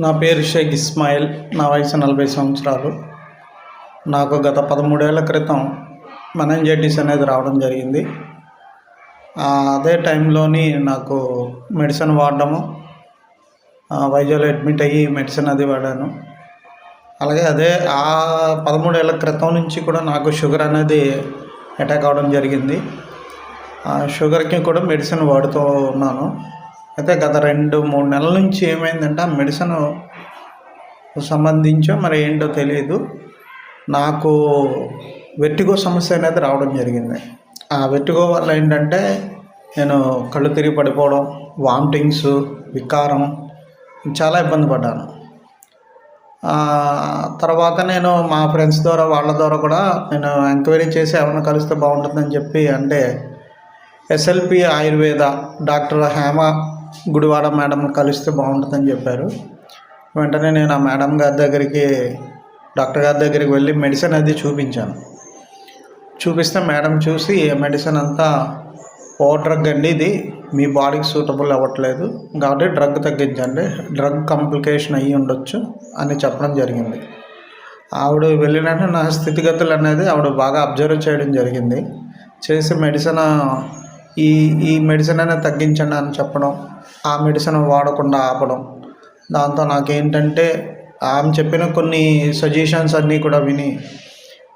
నా పేరు షేక్ ఇస్మాయిల్. నా వయసు 40 సంవత్సరాలు. నాకు గత 13 ఏళ్ల క్రితం మెనింజైటిస్ అనేది రావడం జరిగింది. అదే టైంలోని నాకు మెడిసిన్ వాడడము, వైద్యులు అడ్మిట్ అయ్యి మెడిసిన్ అది వాడాను. అలాగే అదే 13 ఏళ్ల క్రితం నుంచి కూడా నాకు షుగర్ అనేది అటాక్ అవ్వడం జరిగింది. షుగర్కి కూడా మెడిసిన్ వాడుతూ ఉన్నాను. అయితే గత 2-3 నెలల నుంచి ఏమైందంటే ఆ మెడిసిన్ సంబంధించో మరి ఏంటో తెలియదు, నాకు వెర్టిగో సమస్య అనేది రావడం జరిగింది. ఆ వెర్టిగో వల్ల ఏంటంటే నేను కళ్ళు తిరిగి పడిపోవడం, వామిటింగ్స్, వికారం, చాలా ఇబ్బంది పడ్డాను. తర్వాత నేను మా ఫ్రెండ్స్ ద్వారా వాళ్ళ ద్వారా కూడా నేను ఎంక్వైరీ చేసి ఎవరైనా కలిస్తే బాగుంటుందని చెప్పి, అంటే ఎస్ఎల్పి ఆయుర్వేద డాక్టర్ హేమ గుడివాడ మేడంని కలిస్తే బాగుంటుందని చెప్పారు. వెంటనే నేను ఆ మేడం గారి దగ్గరికి, డాక్టర్ గారి దగ్గరికి వెళ్ళి మెడిసిన్ అది చూపించాను. చూపిస్తే మేడం చూసి మెడిసిన్ అంతా ఓవర్ డ్రగ్ అండి, ఇది మీ బాడీకి సూటబుల్ అవ్వట్లేదు కాబట్టి డ్రగ్ తగ్గించండి, డ్రగ్ కాంప్లికేషన్ అయ్యి ఉండొచ్చు అని చెప్పడం జరిగింది. ఆవిడ వెళ్ళినట్టు నా స్థితిగతులు అనేది ఆవిడ బాగా అబ్జర్వ్ చేయడం జరిగింది. చేసి మెడిసిన్ ఈ మెడిసిన్ అనేది తగ్గించండి అని చెప్పడం, ఆ మెడిసిన్ వాడకుండా ఆపడం. దాంతో నాకేంటంటే ఆమె చెప్పిన కొన్ని సజెషన్స్ అన్నీ కూడా విని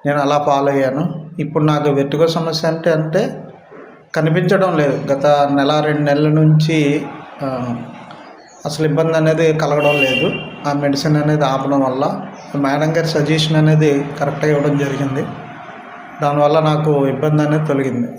నేను అలా ఫాలో అయ్యాను. ఇప్పుడు నాకు వెర్టిగో సమస్య అంటే కనిపించడం లేదు. గత 1-2 నెలల నుంచి అసలు ఇబ్బంది అనేది కలగడం లేదు. ఆ మెడిసిన్ అనేది ఆపడం వల్ల మేడం గారి సజెషన్ అనేది కరెక్ట్గా ఇవ్వడం జరిగింది. దానివల్ల నాకు ఇబ్బంది అనేది తొలగింది.